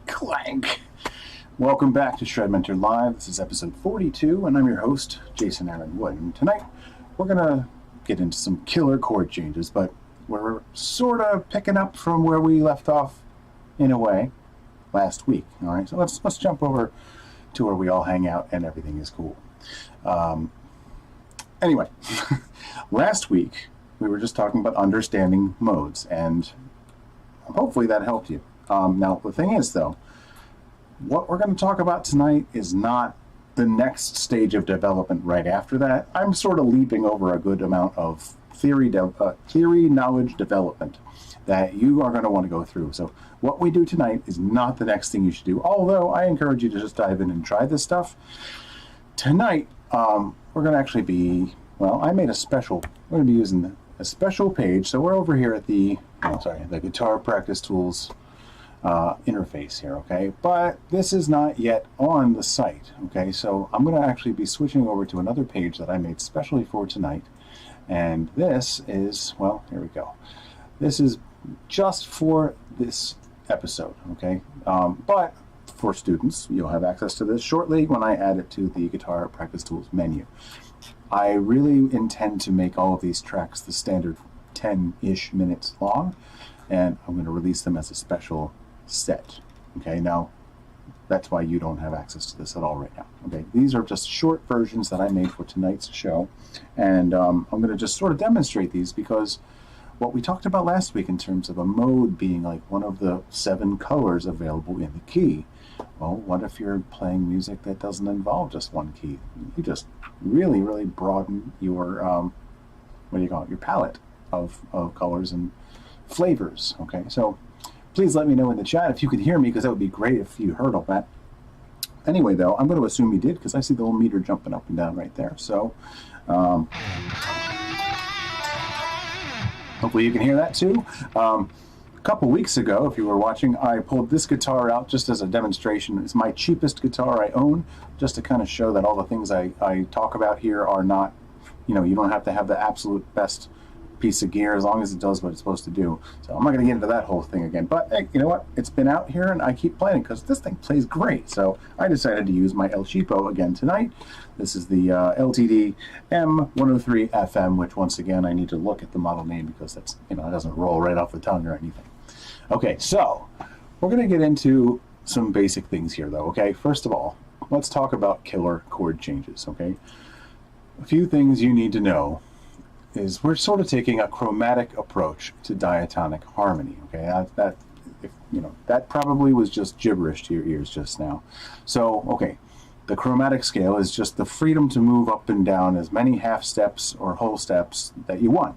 Clank! Welcome back to ShredMentor Live. This is episode 42, and I'm your host, Jason Aaron Wood. And tonight, we're going to get into some killer chord changes, but we're sort of picking up from where we left off, in a way, last week. All right, so let's jump over to where we all hang out and everything is cool. Anyway, last week, we were just talking about understanding modes, and hopefully that helped you. Now, the thing is, though, what we're going to talk about tonight is not the next stage of development right after that. I'm sort of leaping over a good amount of theory knowledge development that you are going to want to go through. So what we do tonight is not the next thing you should do, although I encourage you to just dive in and try this stuff. Tonight, we're going to actually be, well, I made a special, we're going to be using a special page. So we're over here at the Guitar Practice Tools interface here, okay? But this is not yet on the site, okay? So I'm going to actually be switching over to another page that I made specially for tonight. And this is, well, here we go. This is just for this episode, okay? But for students, you'll have access to this shortly when I add it to the Guitar Practice Tools menu. I really intend to make all of these tracks the standard 10-ish minutes long, and I'm going to release them as a special set. Okay, now that's why you don't have access to this at all right now. Okay, these are just short versions that I made for tonight's show, and I'm going to just sort of demonstrate these because what we talked about last week in terms of a mode being like one of the 7 colors available in the key. Well, what if you're playing music that doesn't involve just one key? You just really, really broaden your what do you call it? Your palette of colors and flavors. Okay, so please let me know in the chat if you could hear me, because that would be great if you heard all that. Anyway, though, I'm going to assume you did because I see the little meter jumping up and down right there. So hopefully you can hear that too. A couple weeks ago, if you were watching, I pulled this guitar out just as a demonstration. It's my cheapest guitar I own, just to kind of show that all the things I talk about here are not, you know, you don't have to have the absolute best piece of gear as long as it does what it's supposed to do. So I'm not going to get into that whole thing again, but hey, you know what, it's been out here and I keep playing because this thing plays great. So I decided to use my El Cheapo again tonight. This is the LTD M103 FM, which once again I need to look at the model name because that's, you know, it doesn't roll right off the tongue or anything. Okay, so we're going to get into some basic things here though. Okay, first of all, let's talk about killer chord changes. Okay, a few things you need to know is we're sort of taking a chromatic approach to diatonic harmony. Okay, that probably was just gibberish to your ears just now. So, okay, the chromatic scale is just the freedom to move up and down as many half steps or whole steps that you want.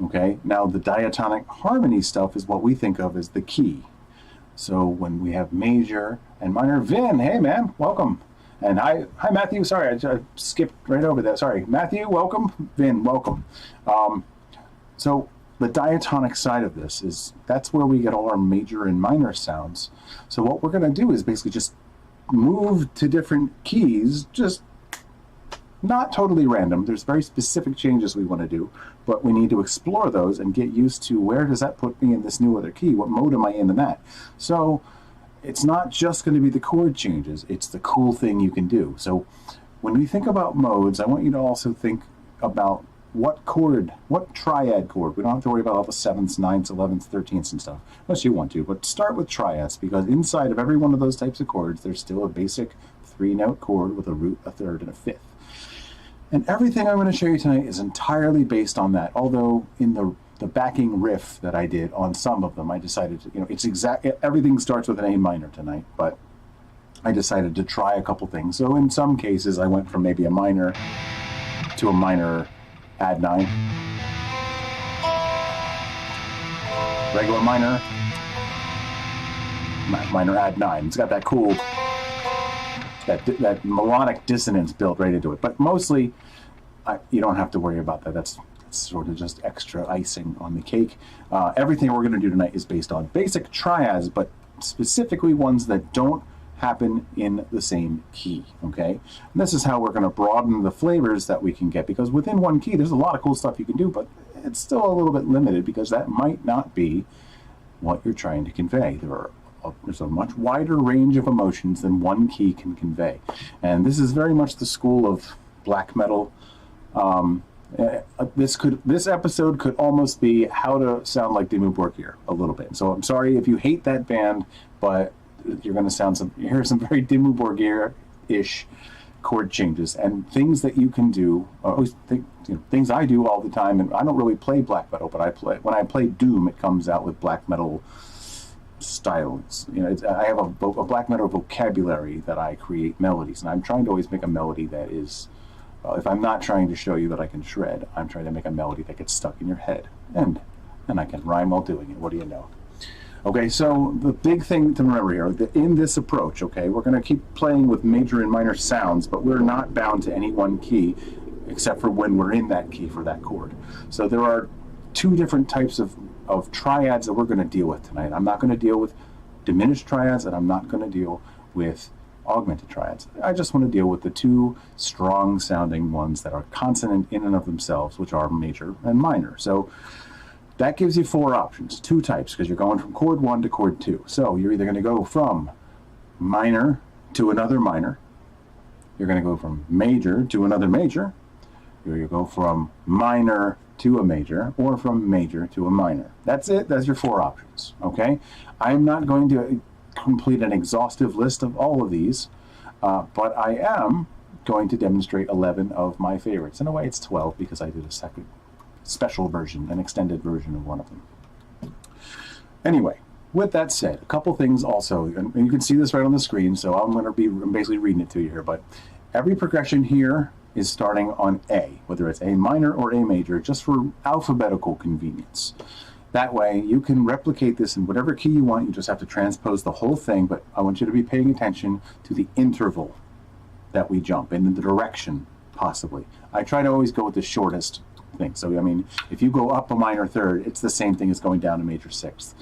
Okay, now the diatonic harmony stuff is what we think of as the key. So when we have major and minor, Vin, hey man, welcome. And hi Matthew, sorry, I skipped right over that. Sorry, Matthew, welcome. Vin, welcome. So the diatonic side of this is, that's where we get all our major and minor sounds. So what we're going to do is basically just move to different keys, just not totally random. There's very specific changes we want to do, but we need to explore those and get used to where does that put me in this new other key? What mode am I in that? So it's not just going to be the chord changes, it's the cool thing you can do. So when we think about modes, I want you to also think about what chord, what triad chord. We don't have to worry about all the 7ths, 9ths, 11ths, 13ths and stuff, unless you want to, but start with triads, because inside of every one of those types of chords, there's still a basic 3-note chord with a root, a third, and a fifth. And everything I'm going to show you tonight is entirely based on that, although in the backing riff that I did on some of them, I decided to, you know, it's everything starts with an A minor tonight, but I decided to try a couple things. So in some cases, I went from maybe a minor to a minor add 9, regular minor, minor add 9. It's got that cool, that melodic dissonance built right into it. But mostly, you don't have to worry about that. That's sort of just extra icing on the cake. Everything we're going to do tonight is based on basic triads, but specifically ones that don't happen in the same key, okay? And this is how we're going to broaden the flavors that we can get, because within one key there's a lot of cool stuff you can do, but it's still a little bit limited because that might not be what you're trying to convey. There's a much wider range of emotions than one key can convey. And this is very much the school of black metal. This episode could almost be how to sound like Dimmu Borgir a little bit. So I'm sorry if you hate that band, but you're going to hear some very Dimmu Borgir-ish chord changes and things that you can do. Things I do all the time, and I don't really play black metal, but when I play doom, it comes out with black metal style. I have a black metal vocabulary that I create melodies, and I'm trying to always make a melody that is, if I'm not trying to show you that I can shred, I'm trying to make a melody that gets stuck in your head, and I can rhyme while doing it. What do you know? Okay, so the big thing to remember here, in this approach, okay, we're going to keep playing with major and minor sounds, but we're not bound to any one key, except for when we're in that key for that chord. So there are two different types of triads that we're going to deal with tonight. I'm not going to deal with diminished triads, and I'm not going to deal with augmented triads. I just want to deal with the two strong sounding ones that are consonant in and of themselves, which are major and minor. So that gives you four options, two types, because you're going from chord 1 to chord 2. So you're either going to go from minor to another minor, you're going to go from major to another major, you're going to go from minor to a major, or from major to a minor. That's it. That's your four options, okay? I'm not going to complete an exhaustive list of all of these, but I am going to demonstrate 11 of my favorites. In a way, it's 12 because I did a second special version, an extended version of one of them. Anyway, with that said, a couple things also, and you can see this right on the screen, so I'm basically reading it to you here, but every progression here is starting on A, whether it's A minor or A major, just for alphabetical convenience. That way, you can replicate this in whatever key you want. You just have to transpose the whole thing, but I want you to be paying attention to the interval that we jump in the direction, possibly. I try to always go with the shortest thing. So, I mean, if you go up a minor third, it's the same thing as going down a major sixth.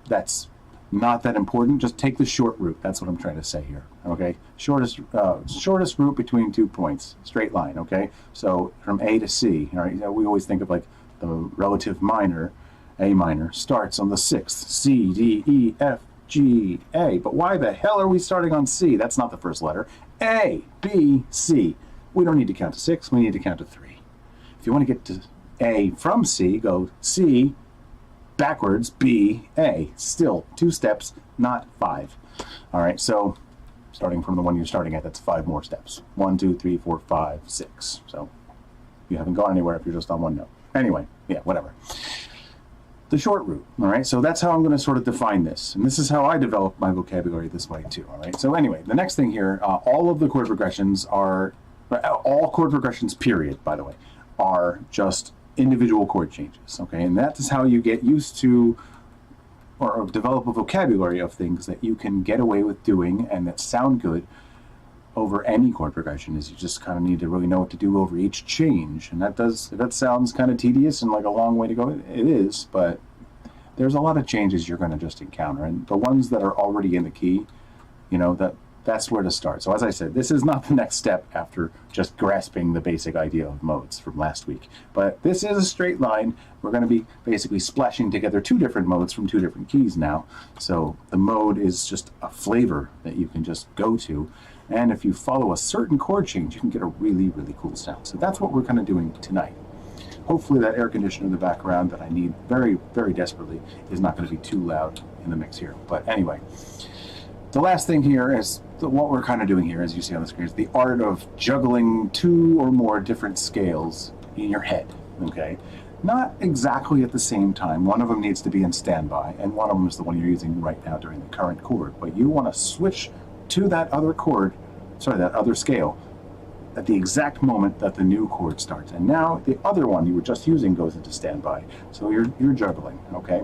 That's not that important. Just take the short route. That's what I'm trying to say here. Okay, shortest route between 2 points, straight line. Okay, so from A to C. All right, we always think of like the relative minor. A minor starts on the sixth. C, D, E, F, G, A. But why the hell are we starting on C? That's not the first letter. A, B, C. We don't need to count to 6. We need to count to 3. If you want to get to A from C, go C, backwards, B, A. Still 2 steps, not 5. All right, so starting from the one you're starting at, that's 5 more steps. 1, 2, 3, 4, 5, 6. So you haven't gone anywhere if you're just on one note. Anyway, yeah, whatever. The short route, all right? So that's how I'm going to sort of define this. And this is how I develop my vocabulary this way too, all right? So anyway, the next thing here, all of the chord progressions are, all chord progressions, period, by the way, are just individual chord changes, okay? And that is how you get used to or develop a vocabulary of things that you can get away with doing and that sound good over any chord progression. Is you just kind of need to really know what to do over each change. And that does, if that sounds kind of tedious and like a long way to go, it is, but there's a lot of changes you're going to just encounter. And the ones that are already in the key, you know, that's where to start. So as I said, this is not the next step after just grasping the basic idea of modes from last week. But this is a straight line. We're going to be basically splashing together 2 different modes from 2 different keys now. So the mode is just a flavor that you can just go to. And if you follow a certain chord change, you can get a really, really cool sound. So that's what we're kind of doing tonight. Hopefully that air conditioner in the background that I need very, very desperately is not going to be too loud in the mix here. But anyway, the last thing here is what we're kind of doing here, as you see on the screen, is the art of juggling 2 or more different scales in your head, okay? Not exactly at the same time. One of them needs to be in standby, and one of them is the one you're using right now during the current chord. But you want to switch to that other chord, that other scale, at the exact moment that the new chord starts. And now the other one you were just using goes into standby. So you're juggling, okay?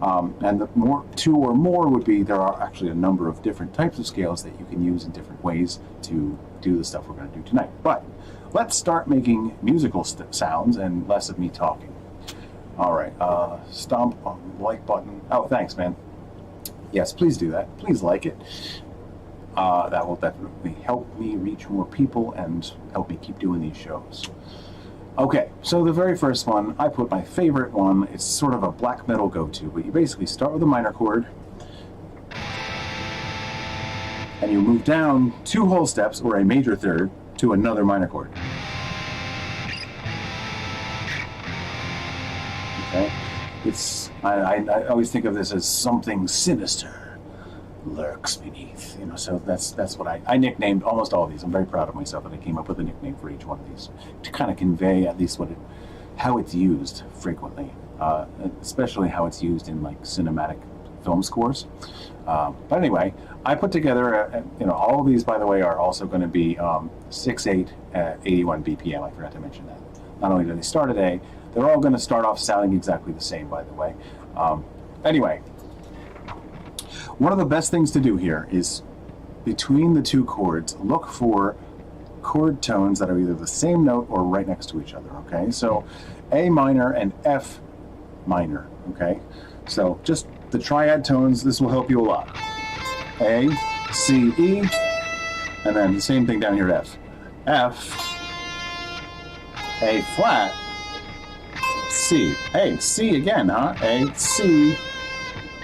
And the 2 or more would be, there are actually a number of different types of scales that you can use in different ways to do the stuff we're going to do tonight. But let's start making musical sounds and less of me talking. All right, stomp on the like button. Oh, thanks, man. Yes, please do that. Please like it. That will definitely help me reach more people and help me keep doing these shows. Okay, so the very first one, I put my favorite one. It's sort of a black metal go-to, but you basically start with a minor chord, and you move down 2 whole steps, or a major third, to another minor chord. Okay, I always think of this as something sinister lurks beneath, so that's what I nicknamed almost all of these. I'm very proud of myself that I came up with a nickname for each one of these to kind of convey at least how it's used frequently, especially how it's used in like cinematic film scores. But anyway, I put together, all of these, by the way, are also going to be 6/8 at 81 BPM. I forgot to mention that. Not only do they start at A, they're all going to start off sounding exactly the same, by the way. Anyway, one of the best things to do here is between the 2 chords, look for chord tones that are either the same note or right next to each other, okay? So A minor and F minor, okay? So just the triad tones, this will help you a lot. A, C, E, and then the same thing down here at F. F, A flat, C. Hey, C again, huh? A, C,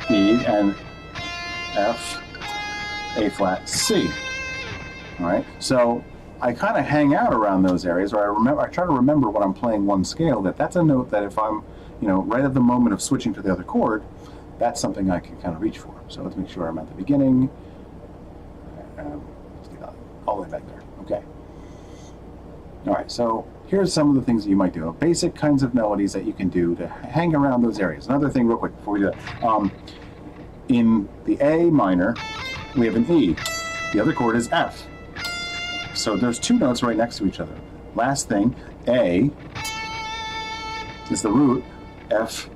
E, and F, A flat, C. All right, so I kind of hang out around those areas, or I try to remember when I'm playing one scale that's a note that if I'm, right at the moment of switching to the other chord, that's something I can kind of reach for. So let's make sure I'm at the beginning. Let's get all the way back there. Okay. All right, so here's some of the things that you might do. Basic kinds of melodies that you can do to hang around those areas. Another thing real quick before we do that. In the A minor, we have an E. The other chord is F. So there's 2 notes right next to each other. Last thing, A is the root. F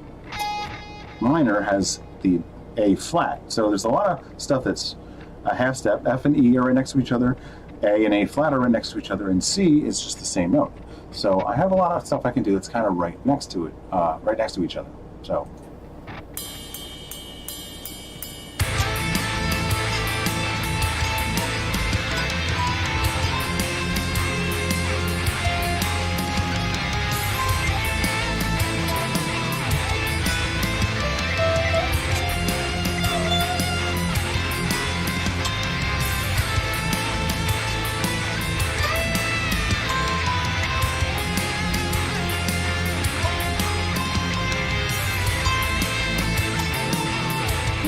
minor has the A flat. So there's a lot of stuff that's a half step. F and E are right next to each other. A and A flat are right next to each other. And C is just the same note. So I have a lot of stuff I can do that's kind of right next to it, right next to each other. So.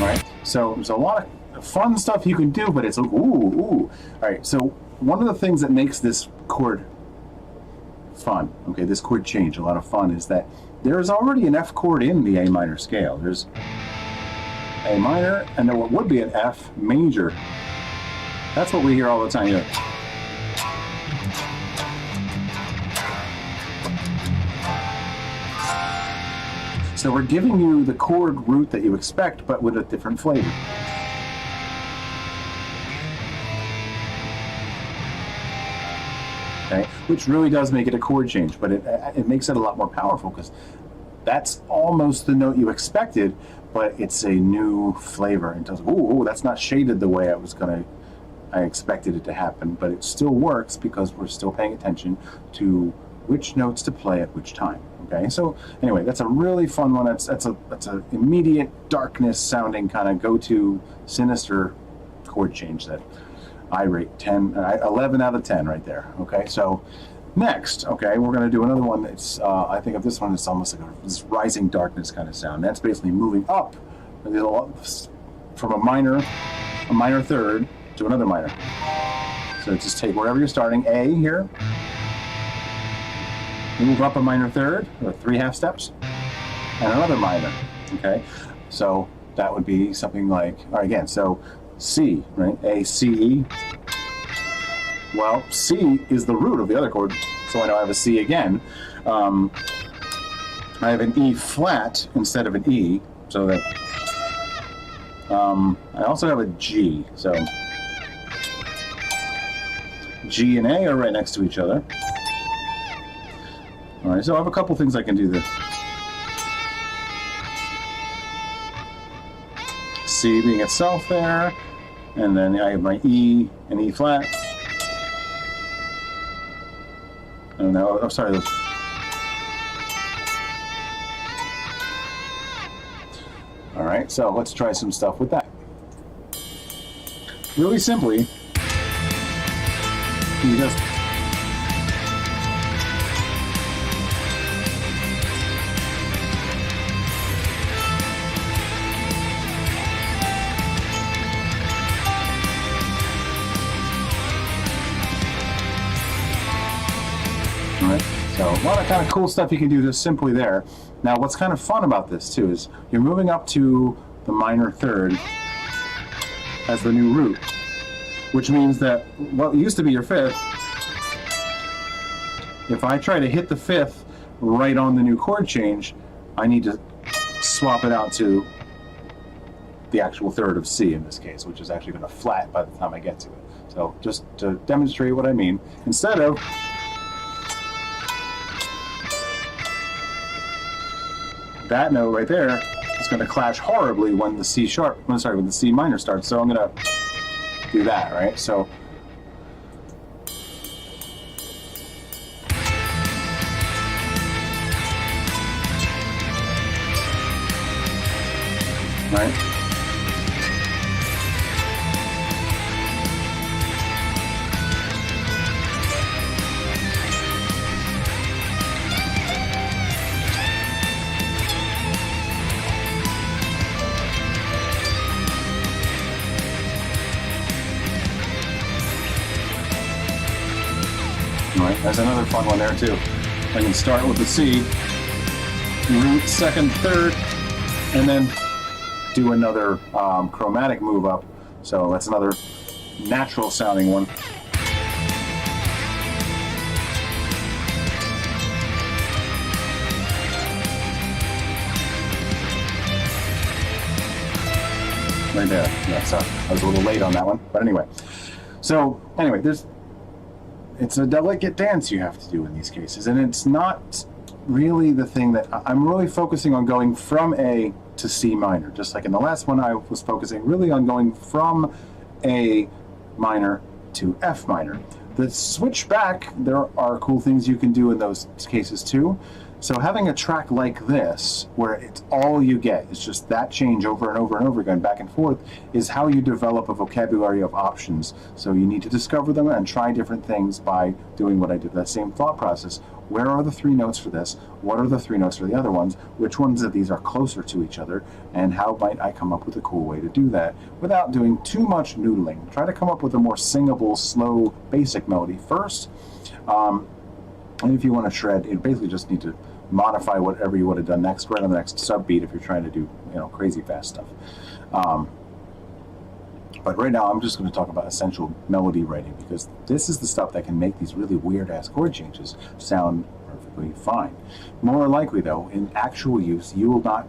Right? So there's a lot of fun stuff you can do, but it's like, ooh. All right, so one of the things that makes this chord fun, okay, this chord change a lot of fun, is that there's already an F chord in the A minor scale. There's A minor, and then what would be an F major. That's what we hear all the time here. So we're giving you the chord root that you expect, but with a different flavor. Okay, which really does make it a chord change, but it makes it a lot more powerful because that's almost the note you expected, but it's a new flavor. It does, ooh, that's not shaded the way I expected it to happen, but it still works because we're still paying attention to which notes to play at which time. Okay, so anyway, that's a really fun one. That's a immediate darkness sounding kind of go-to sinister chord change that I rate 11 out of 10 right there. Okay, so next, okay, we're going to do another one that's I think of this one, it's almost like this rising darkness kind of sound. That's basically moving up from a minor third to another minor. So just take wherever you're starting, A here. Move up a minor third, or 3 half steps, and another minor, okay? So that would be something like, all right, again, so C, right? A, C, E. Well, C is the root of the other chord, so I know I have a C again. I have an E flat instead of an E, so that, I also have a G, so G and A are right next to each other. All right, so I have a couple things I can do there. C being itself there, And then I have my E and E flat. Oh no, I'm sorry. All right, so let's try some stuff with that. Really simply, you just Right. So a lot of kind of cool stuff you can do just simply there. Now what's kind of fun about this too is you're moving up to the minor third as the new root, which means that what used to be your fifth, if I try to hit the fifth right on the new chord change, I need to swap it out to the actual third of C in this case, which is actually going to flat by the time I get to it. So just to demonstrate what I mean, instead of that note right there is going to clash horribly when the C sharp, when the C minor starts. So I'm going to do that, right? So right. Right, there's another fun one there too. I can start with the C, root, second, third, and then do another chromatic move up. So that's another natural sounding one. Right there. Yeah, so I was a little late on that one, but anyway. So anyway, it's a delicate dance you have to do in these cases, and it's not really the thing that I'm really focusing on, going from A to C minor. Just like in the last one, I was focusing really on going from A minor to F minor. The switch back, there are cool things you can do in those cases too. So having a track like this, where it's all you get, it's just that change over and over and over again, back and forth, is how you develop a vocabulary of options. So you need to discover them and try different things by doing what I did, that same thought process. Where are the three notes for this? What are the three notes for the other ones? Which ones of these are closer to each other? And how might I come up with a cool way to do that without doing too much noodling? Try to come up with a more singable, slow, basic melody first. And if you want to shred, you basically just need to modify whatever you would have done next, right on the next subbeat if you're trying to do, crazy fast stuff. But right now I'm just going to talk about essential melody writing, because this is the stuff that can make these really weird-ass chord changes sound perfectly fine. More likely, though, in actual use, you will not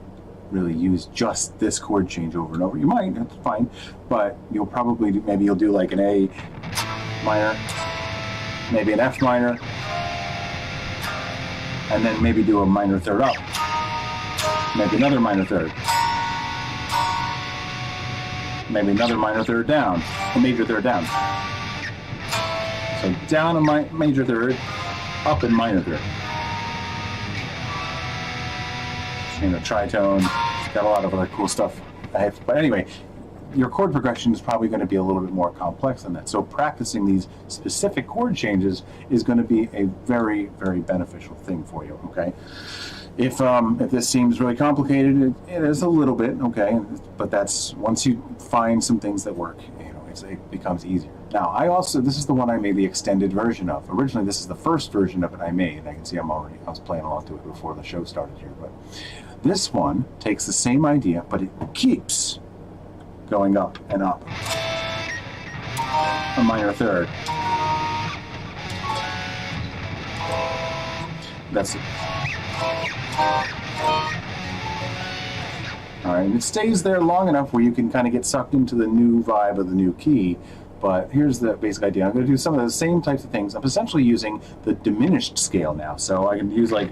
really use just this chord change over and over. You might, that's fine, but you'll probably, maybe you'll do like an A minor, maybe an F minor, and then maybe do a minor third up, maybe another minor third, maybe another minor third down, a major third down. So down a major third, up in minor third. Tritone, got a lot of other cool stuff. But anyway, your chord progression is probably going to be a little bit more complex than that. So practicing these specific chord changes is going to be a very, very beneficial thing for you, okay? If this seems really complicated, it is a little bit, okay? But that's, once you find some things that work, it becomes easier. Now, this is the one I made the extended version of. Originally, this is the first version of it I made. I can see I was playing along to it before the show started here. But this one takes the same idea, but it keeps going up and up. A minor third. That's it. All right, and it stays there long enough where you can kind of get sucked into the new vibe of the new key. But here's the basic idea. I'm going to do some of the same types of things. I'm essentially using the diminished scale now. So I can use like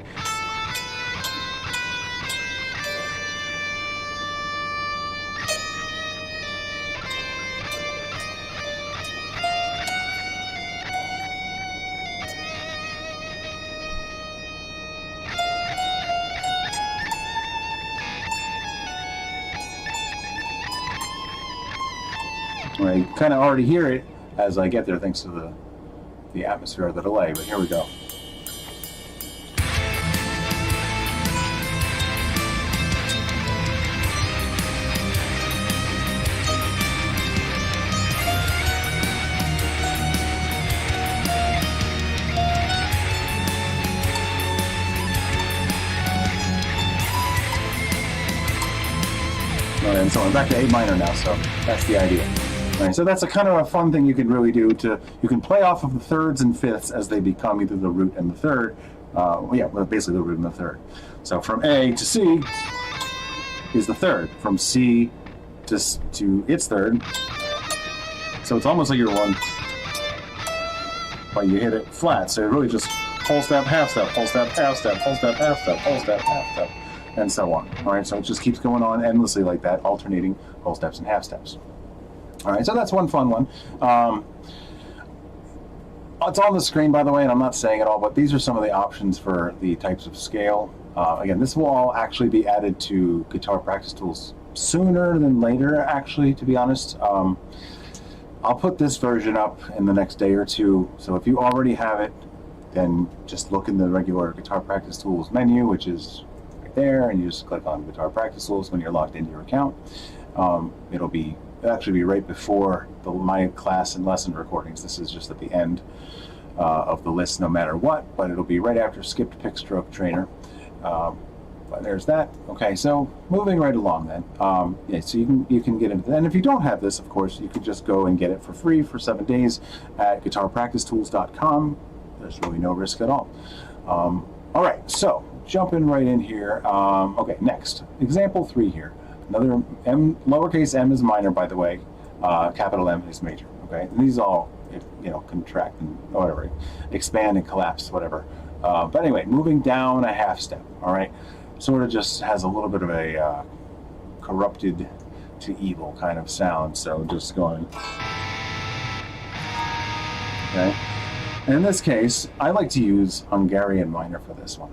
I kind of already hear it as I get there thanks to the atmosphere of the delay, but here we go. And so I'm back to A minor now, so that's the idea. All right, so that's a kind of a fun thing you can really do. You can play off of the thirds and fifths as they become either the root and the third. Basically the root and the third. So from A to C is the third. From C to its third. So it's almost like you're one, but you hit it flat. So it really just whole step, half step, whole step, half step, whole step, half step, whole step, half step, and so on. All right, so it just keeps going on endlessly like that, alternating whole steps and half steps. All right, so that's one fun one. It's on the screen, by the way, and I'm not saying it all, but these are some of the options for the types of scale. Again, this will all actually be added to Guitar Practice Tools sooner than later, actually, to be honest. I'll put this version up in the next day or two, so if you already have it, then just look in the regular Guitar Practice Tools menu, which is right there, and you just click on Guitar Practice Tools when you're logged into your account. It'll actually be right before my class and lesson recordings. This is just at the end of the list no matter what, but it'll be right after Skipped Pick Stroke Trainer. But there's that. Okay, so moving right along then. Yeah, so you can get into that. And if you don't have this, of course, you could just go and get it for free for 7 days at guitarpracticetools.com. There's really no risk at all. All right, so jumping right in here. Okay, next. Example 3 here. Another M, lowercase m is minor, by the way. Capital M is major. Okay, and these all, contract and whatever, expand and collapse, whatever. But anyway, moving down a half step. All right, sort of just has a little bit of a corrupted to evil kind of sound. So just going. Okay, and in this case, I like to use Hungarian minor for this one.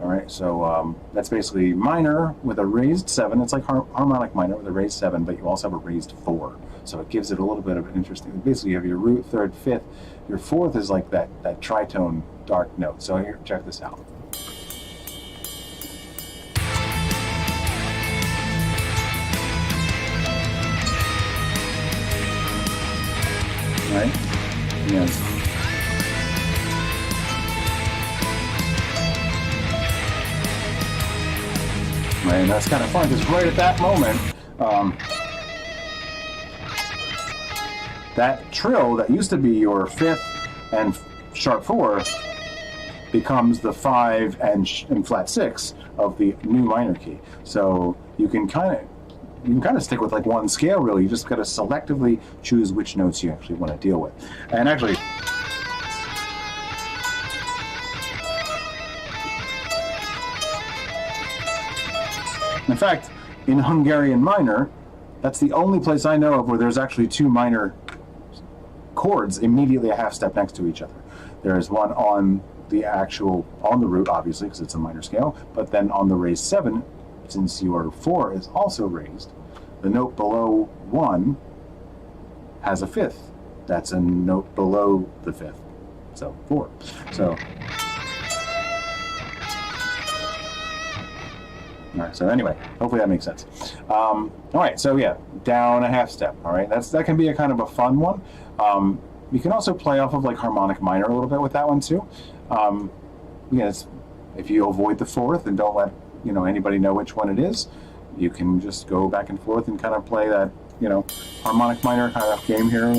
All right, so that's basically minor with a raised 7. It's like harmonic minor with a raised 7, but you also have a raised 4. So it gives it a little bit of an interesting. Basically, you have your root, third, fifth. Your fourth is like that tritone dark note. So here, check this out. All right. Yes. And that's kind of fun because right at that moment, that trill that used to be your 5th and sharp 4 becomes the 5 and flat 6 of the new minor key. So you can kind of stick with like one scale really. You just got to selectively choose which notes you actually want to deal with. And actually, in fact, in Hungarian minor, that's the only place I know of where there's actually 2 minor chords immediately a half step next to each other. There's one on the root, obviously, because it's a minor scale, but then on the raised 7, since your 4 is also raised, the note below 1 has a 5th. That's a note below the 5th. So 4. So all right, so anyway, hopefully that makes sense. All right, so yeah, down a half step. All right, that can be a kind of a fun one. You can also play off of like harmonic minor a little bit with that one too. Yes, if you avoid the 4th and don't let anybody know which one it is, you can just go back and forth and kind of play that harmonic minor kind of game here.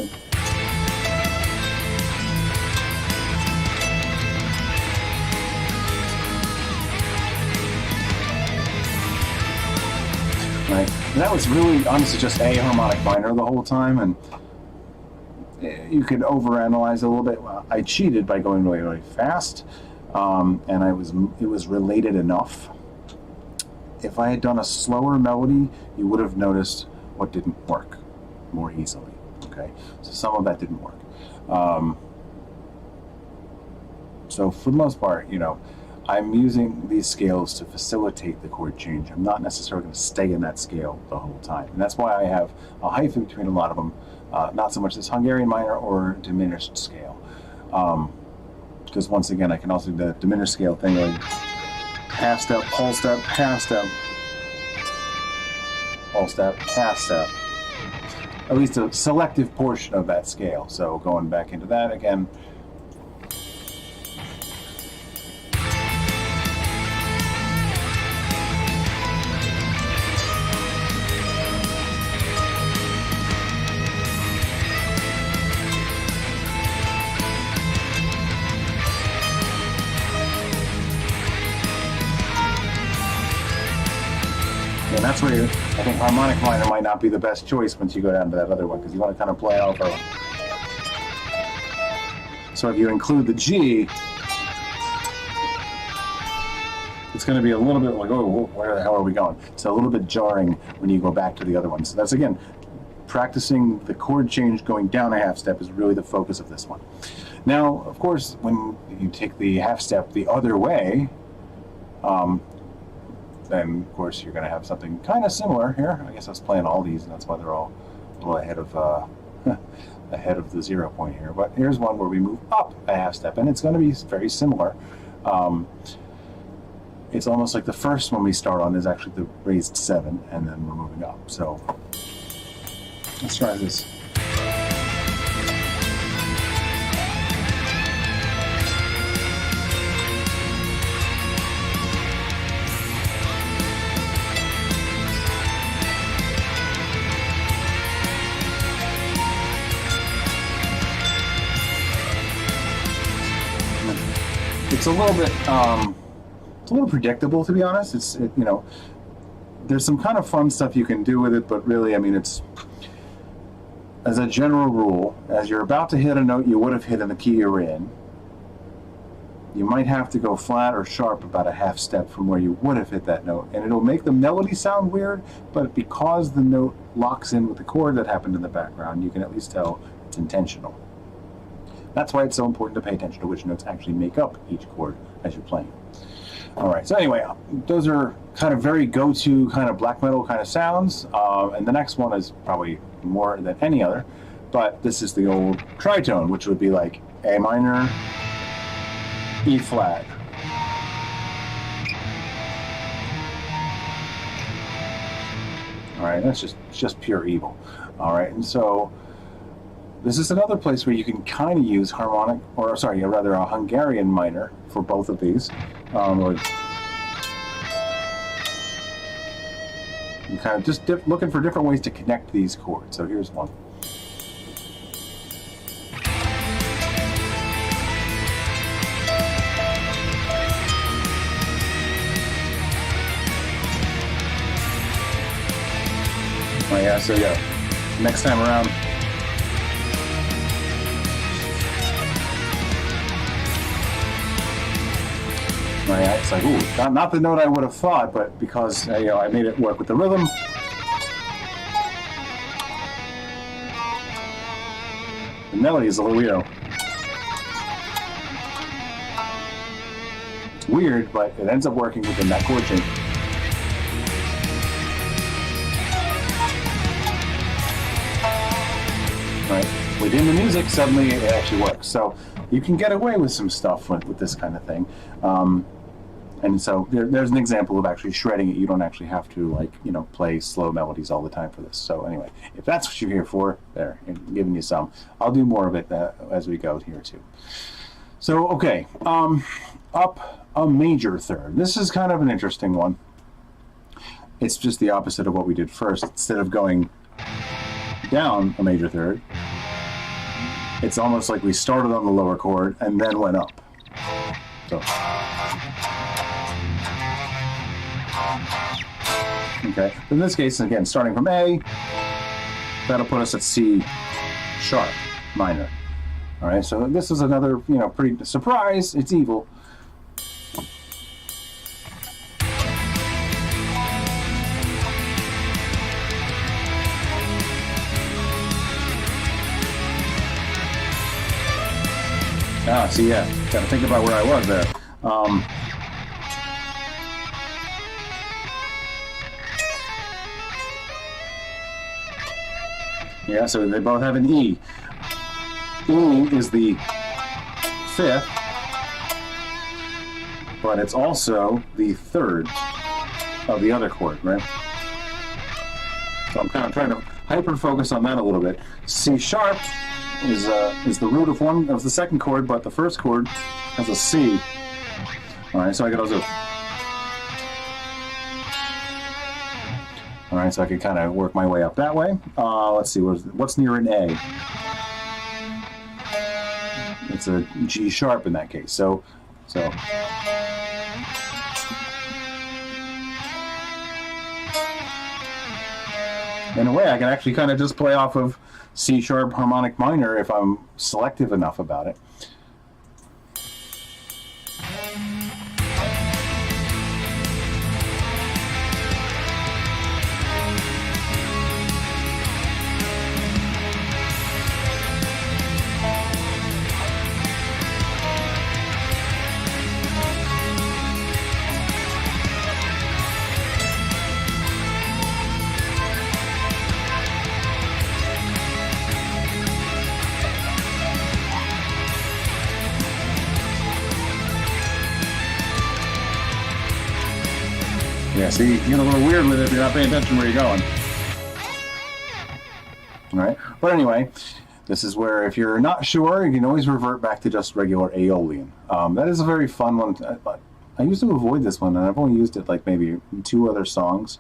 Right. And that was really honestly just a harmonic minor the whole time, and you could overanalyze a little bit. Well, I cheated by going really, really fast, and it was related enough. If I had done a slower melody, you would have noticed what didn't work more easily. Okay, so some of that didn't work. So for the most part, I'm using these scales to facilitate the chord change. I'm not necessarily going to stay in that scale the whole time. And that's why I have a hyphen between a lot of them, not so much this Hungarian minor or diminished scale. Because once again, I can also do the diminished scale thing, like half step, whole step, half step, whole step, half step. At least a selective portion of that scale. So going back into that again. And that's where I think harmonic minor might not be the best choice once you go down to that other one, because you want to kind of play off of. So if you include the G, it's going to be a little bit like, oh, where the hell are we going? It's a little bit jarring when you go back to the other one. So that's, again, practicing the chord change going down a half step is really the focus of this one. Now, of course, when you take the half step the other way, then of course you're going to have something kind of similar here. I guess I was playing all these, and that's why they're all a little ahead of ahead of the 0 point here. But here's one where we move up a half step, and it's going to be very similar. It's almost like the first one we start on is actually the raised 7, and then we're moving up. So let's try this. It's a little predictable, to be honest. You know, there's some kind of fun stuff you can do with it, but really, I mean, it's, as a general rule, as you're about to hit a note you would have hit in the key you're in, you might have to go flat or sharp about a half step from where you would have hit that note, and it'll make the melody sound weird, but because the note locks in with the chord that happened in the background, you can at least tell it's intentional. That's why it's so important to pay attention to which notes actually make up each chord as you're playing. All right, so anyway, those are kind of very go-to kind of black metal kind of sounds, and the next one is probably more than any other, but this is the old tritone, which would be like A minor, E flat. All right, that's just pure evil. All right, and so this is another place where you can kind of use harmonic, or sorry, rather a Hungarian minor for both of these. Or you kind of just looking for different ways to connect these chords. So here's one. Oh yeah, so yeah, next time around. Right, it's like, ooh, not the note I would have thought, but because you know, I made it work with the rhythm. The melody is a little, you know, weird, but it ends up working within that chord change. Right, within the music, suddenly it actually works. So you can get away with some stuff with this kind of thing. And so there's an example of actually shredding it. You don't actually have to, like, you know, play slow melodies all the time for this. So anyway, if that's what you're here for, there, I'm giving you some. I'll do more of it as we go here too. So, okay, up a major third. This is kind of an interesting one. It's just the opposite of what we did first. Instead of going down a major third, it's almost like we started on the lower chord and then went up. So. Okay, in this case, again, starting from A, that'll put us at C sharp minor. All right, so this is another, you know, pretty surprise. It's evil. Ah, see, yeah, got to think about where I was there. Yeah, so they both have an E. E is the fifth, but it's also the third of the other chord, right? So I'm kind of trying to hyper-focus on that a little bit. C sharp is the root of the second chord, but the first chord has a C. All right, so I could also. All right, so I could kind of work my way up that way. Let's see, what's near an A? It's a G sharp in that case. So. In a way, I can actually kind of just play off of C sharp harmonic minor if I'm selective enough about it. Yeah, see, you get a little weird with it if you're not paying attention where you're going. All right, but anyway, this is where if you're not sure, you can always revert back to just regular Aeolian. That is a very fun one. I used to avoid this one, and I've only used it like maybe 2 other songs.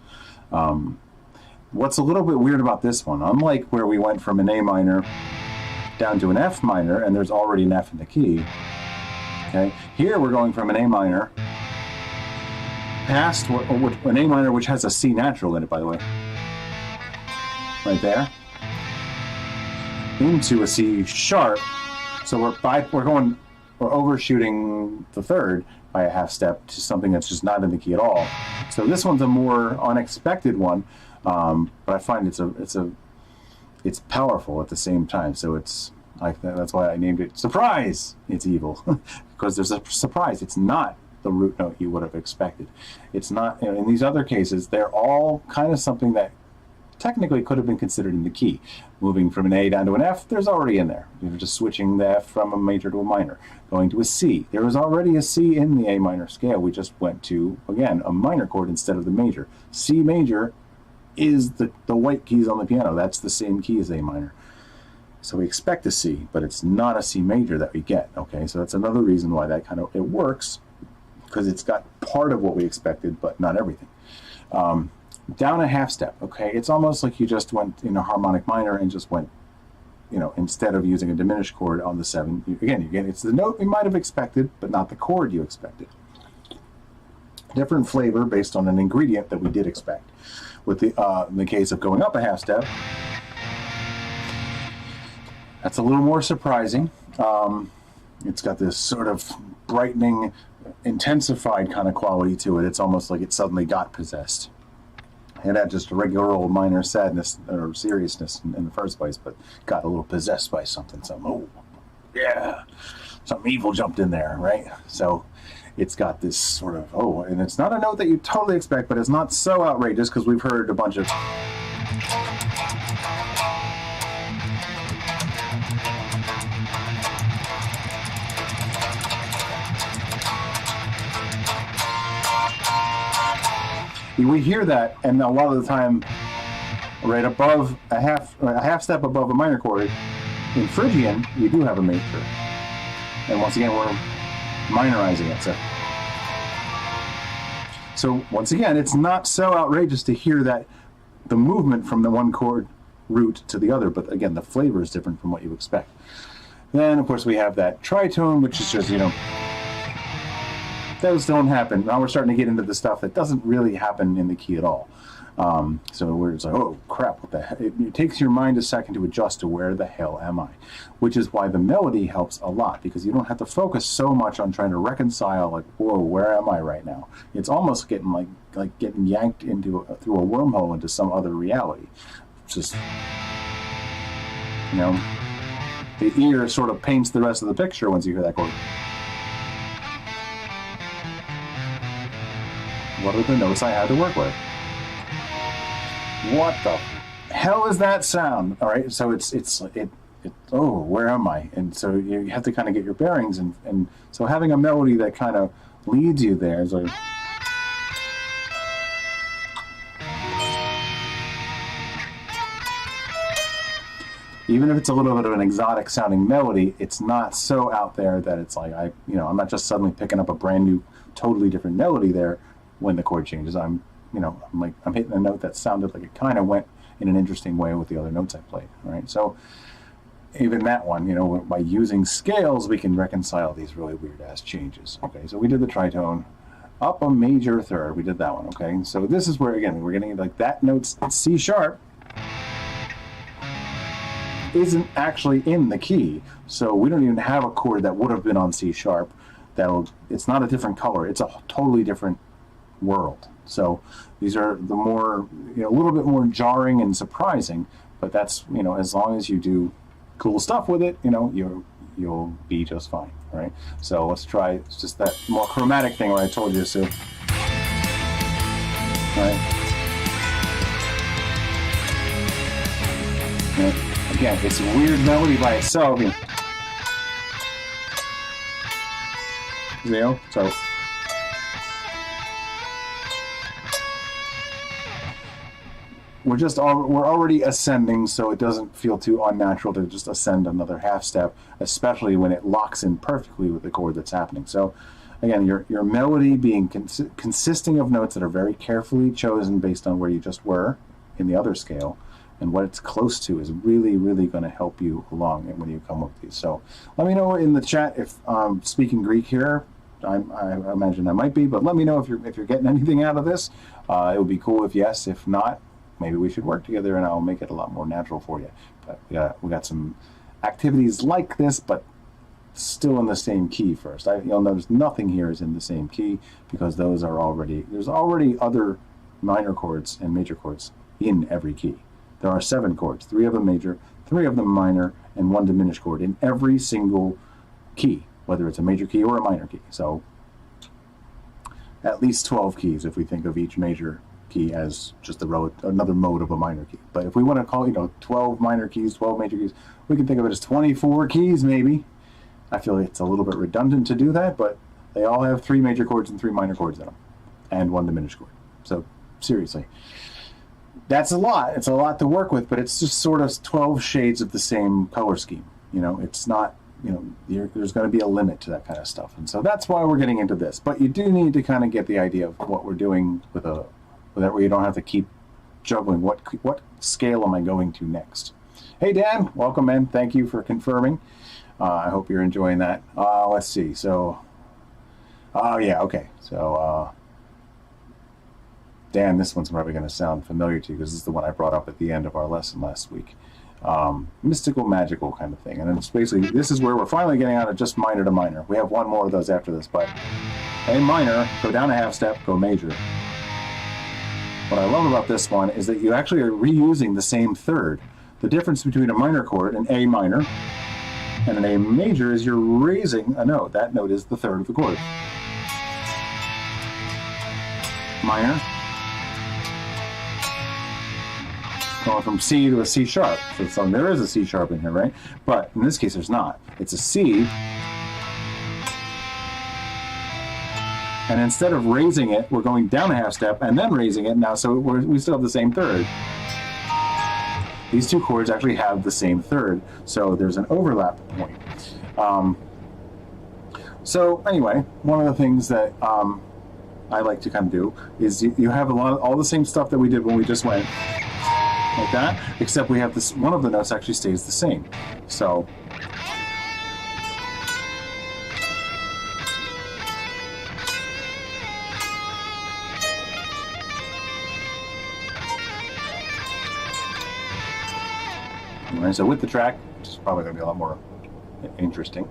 What's a little bit weird about this one, unlike where we went from an A minor down to an F minor, and there's already an F in the key, okay? Here we're going from an A minor past an A minor, which has a C natural in it, by the way, right there, into a C sharp. So we're overshooting the third by a half step to something that's just not in the key at all. So this one's a more unexpected one, but I find it's powerful at the same time. So it's like that's why I named it Surprise. It's evil because there's a surprise. It's not the root note you would have expected. It's not, in these other cases, they're all kind of something that technically could have been considered in the key. Moving from an A down to an F, there's already in there. You're just switching the F from a major to a minor. Going to a C, there was already a C in the A minor scale. We just went to, again, a minor chord instead of the major. C major is the white keys on the piano. That's the same key as A minor. So we expect a C, but it's not a C major that we get, okay? So that's another reason why that it works, because it's got part of what we expected, but not everything. Down a half step, okay? It's almost like you just went in a harmonic minor and just went, instead of using a diminished chord on the 7, it's the note we might have expected, but not the chord you expected. Different flavor based on an ingredient that we did expect. With in the case of going up a half step, that's a little more surprising. It's got this sort of brightening, intensified kind of quality to it. It's almost like it suddenly got possessed. It had just a regular old minor sadness or seriousness in the first place, but got a little possessed by something. Oh, yeah, something evil jumped in there, right? So it's got this sort of, and it's not a note that you totally expect, but it's not so outrageous because we've heard a bunch of... We hear that, and a lot of the time, right above a half step above a minor chord, in Phrygian, you do have a major. And once again, we're minorizing it. So once again, it's not so outrageous to hear that the movement from the one chord root to the other, but again, the flavor is different from what you expect. Then, of course, we have that tritone, which is just, those don't happen. Now we're starting to get into the stuff that doesn't really happen in the key at all. So we're just like, oh crap, what the hell? It takes your mind a second to adjust to where the hell am I? Which is why the melody helps a lot, because you don't have to focus so much on trying to reconcile, like, whoa, where am I right now? It's almost getting like getting yanked through a wormhole into some other reality. It's just, the ear sort of paints the rest of the picture once you hear that chord. What are the notes I had to work with? What the? hell is that sound? All right, so oh, where am I? And so you have to kind of get your bearings, and so having a melody that kind of leads you there is like, even if it's a little bit of an exotic sounding melody, it's not so out there that it's like I'm not just suddenly picking up a brand new, totally different melody there when the chord changes. I'm hitting a note that sounded like it kind of went in an interesting way with the other notes I played. Right, so even that one, by using scales, we can reconcile these really weird ass changes. Okay, so we did the tritone, up a major third. We did that one. Okay, so this is where again we're getting like that note's C sharp isn't actually in the key, so we don't even have a chord that would have been on C sharp. It's not a different color. It's a totally different world. So these are the more, a little bit more jarring and surprising, but that's, as long as you do cool stuff with it, you'll be just fine, right? So let's try just that more chromatic thing where I told you to. Right? Yeah. Again, it's a weird melody by itself. So we're already ascending, so it doesn't feel too unnatural to just ascend another half step, especially when it locks in perfectly with the chord that's happening. So again, your melody being consisting of notes that are very carefully chosen based on where you just were in the other scale, and what it's close to is really, really going to help you along when you come up with these. So let me know in the chat if I'm speaking Greek here. I imagine I might be, but let me know if you're getting anything out of this. It would be cool if yes. If not, maybe we should work together and I'll make it a lot more natural for you. But we got some activities like this, but still in the same key first. You'll notice nothing here is in the same key because there's already other minor chords and major chords in every key. There are 7 chords, 3 of them major, 3 of them minor, and 1 diminished chord in every single key, whether it's a major key or a minor key. So at least 12 keys if we think of each major key as just another mode of a minor key. But if we want to call 12 minor keys, 12 major keys, we can think of it as 24 keys maybe. I feel like it's a little bit redundant to do that, but they all have 3 major chords and 3 minor chords in them, and 1 diminished chord. So seriously, that's a lot. It's a lot to work with, but it's just sort of 12 shades of the same color scheme. It's not, there's going to be a limit to that kind of stuff. And so that's why we're getting into this. But you do need to kind of get the idea of what we're doing with that, where you don't have to keep juggling. What scale am I going to next? Hey, Dan, welcome in. Thank you for confirming. I hope you're enjoying that. Let's see. So, yeah, okay. So, Dan, this one's probably going to sound familiar to you because this is the one I brought up at the end of our lesson last week. Mystical, magical kind of thing. And it's basically, this is where we're finally getting out of just minor to minor. We have one more of those after this, but A minor, go down a half step, go major. What I love about this one is that you actually are reusing the same third. The difference between a minor chord, an A minor, and an A major is you're raising a note. That note is the third of the chord. Minor. Going from C to a C sharp. So there is a C sharp in here, right? But in this case, there's not. It's a C. And instead of raising it, we're going down a half step and then raising it now, so we still have the same third. These 2 chords actually have the same third, so there's an overlap point. So anyway, one of the things that I like to kind of do is you have all the same stuff that we did when we just went like that, except we have this, one of the notes actually stays the same. So so with the track, it's probably going to be a lot more interesting.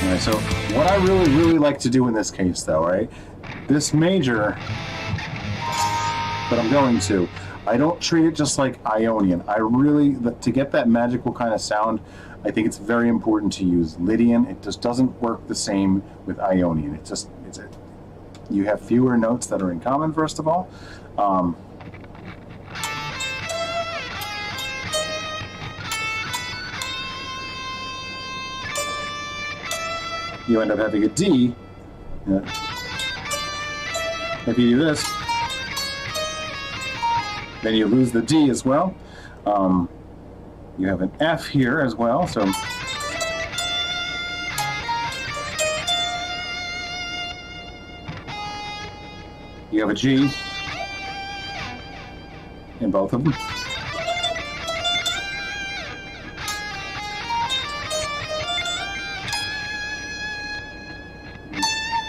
All right, so What I really like to do in this case, though, right? This major that I'm going to, I don't treat it just like Ionian. I really, to get that magical kind of sound, I think it's very important to use Lydian. It just doesn't work the same with Ionian. You have fewer notes that are in common, first of all. You end up having a D. If you do this, then you lose the D as well. You have an F here as well, so you have a G in both of them.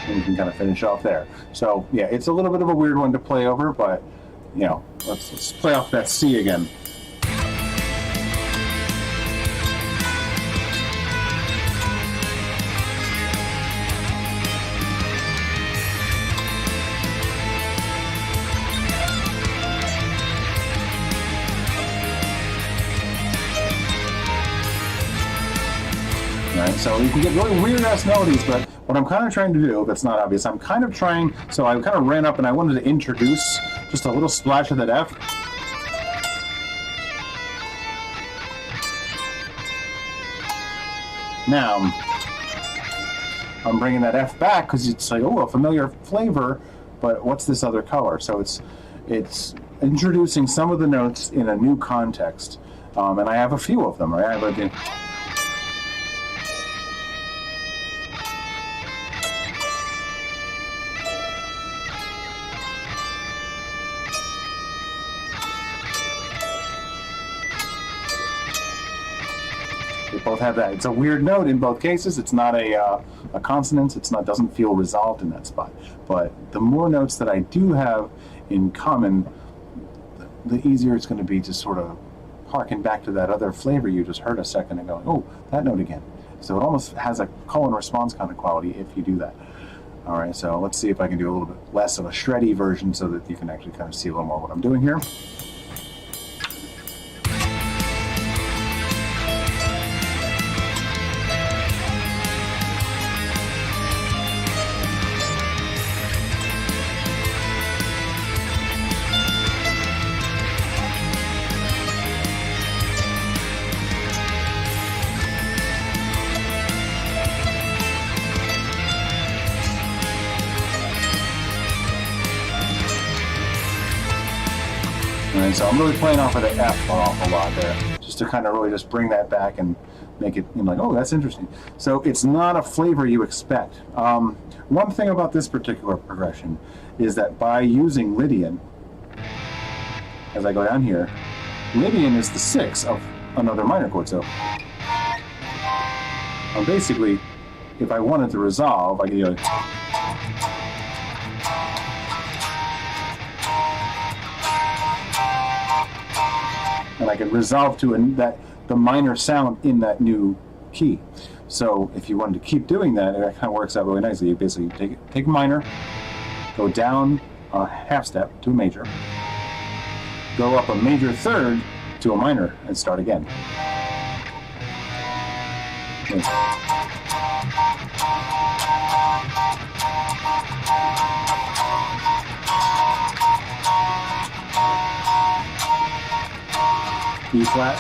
And you can kind of finish off there. So yeah, it's a little bit of a weird one to play over, but you know, let's play off that C again. Right, so you can get really weird-ass melodies, but what I'm kind of trying to do, if it's not obvious, I'm kind of trying, so I kind of ran up and I wanted to introduce just a little splash of that F. Now, I'm bringing that F back because it's like, oh, a familiar flavor, but what's this other color? So it's introducing some of the notes in a new context, and I have a few of them. Right? I have They both have that. It's a weird note in both cases. It's not a consonant. Doesn't feel resolved in that spot. But the more notes that I do have in common, the easier it's going to be to sort of harken back to that other flavor you just heard a second ago. Oh, that note again. So it almost has a call and response kind of quality if you do that. All right, so let's see if I can do a little bit less of a shreddy version so that you can actually kind of see a little more what I'm doing here. And so I'm really playing off of the F an awful lot there, just to kind of really just bring that back and make it, you know, like, oh, that's interesting. So it's not a flavor you expect. One thing about this particular progression is that by using Lydian, as I go down here, Lydian is the 6 of another minor chord. So basically, if I wanted to resolve, I could go, and I can resolve to the minor sound in that new key. So if you wanted to keep doing that, it kind of works out really nicely. You basically take a minor, go down a half step to a major, go up a major third to a minor, and start again. E flat,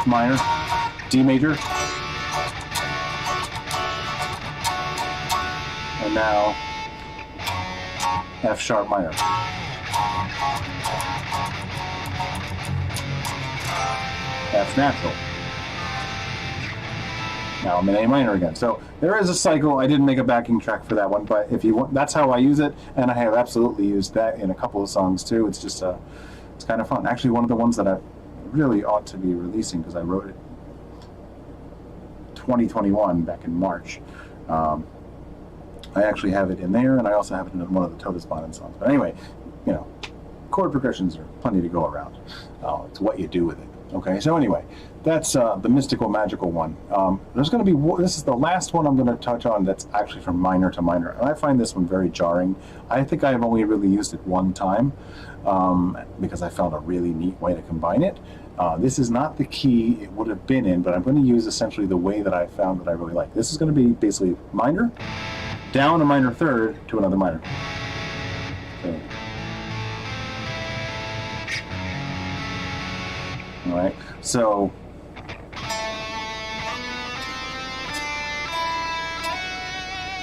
minor, D major, and now F sharp minor. F natural. Now I'm in A minor again. So there is a cycle. I didn't make a backing track for that one, but if you want, that's how I use it, and I have absolutely used that in a couple of songs too. It's just it's kind of fun. Actually, one of the ones that I really ought to be releasing, because I wrote it 2021 back in March. I actually have it in there, and I also have it in one of the Todesbonnen songs. But anyway, you know, chord progressions are plenty to go around. It's what you do with it. Okay, so anyway, that's the mystical, magical one. There's going to be, this is the last one I'm going to touch on that's actually from minor to minor, and I find this one very jarring. I think I've only really used it one time because I found a really neat way to combine it. This is not the key it would have been in, but I'm going to use essentially the way that I found that I really like. This is going to be basically minor, down a minor third to another minor. Okay. All right, so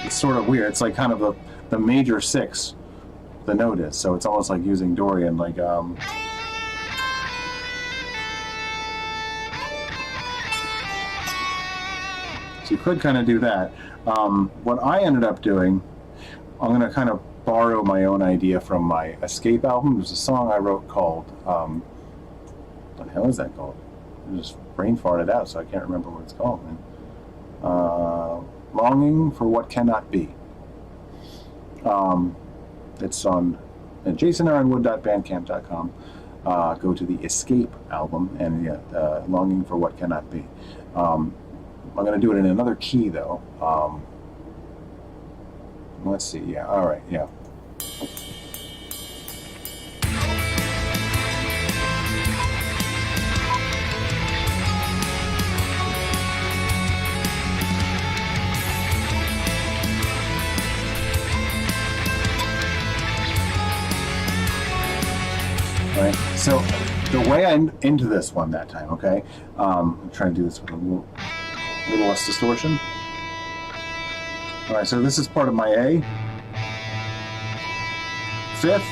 it's sort of weird. It's like kind of the major six, the note is. So it's almost like using Dorian, like so you could kind of do that. What I ended up doing, I'm going to kind of borrow my own idea from my Escape album. There's a song I wrote called, what the hell is that called? I just brain farted out, so I can't remember what it's called, man. Longing for What Cannot Be. It's on jasonaaronwood.bandcamp.com. Go to the Escape album, and yeah, Longing for What Cannot Be. I'm going to do it in another key, though. Let's see. Yeah. All right. Yeah. Right. So the way I'm into this one that time, okay, I'm trying to do this with a little less distortion. All right, so this is part of my A, fifth,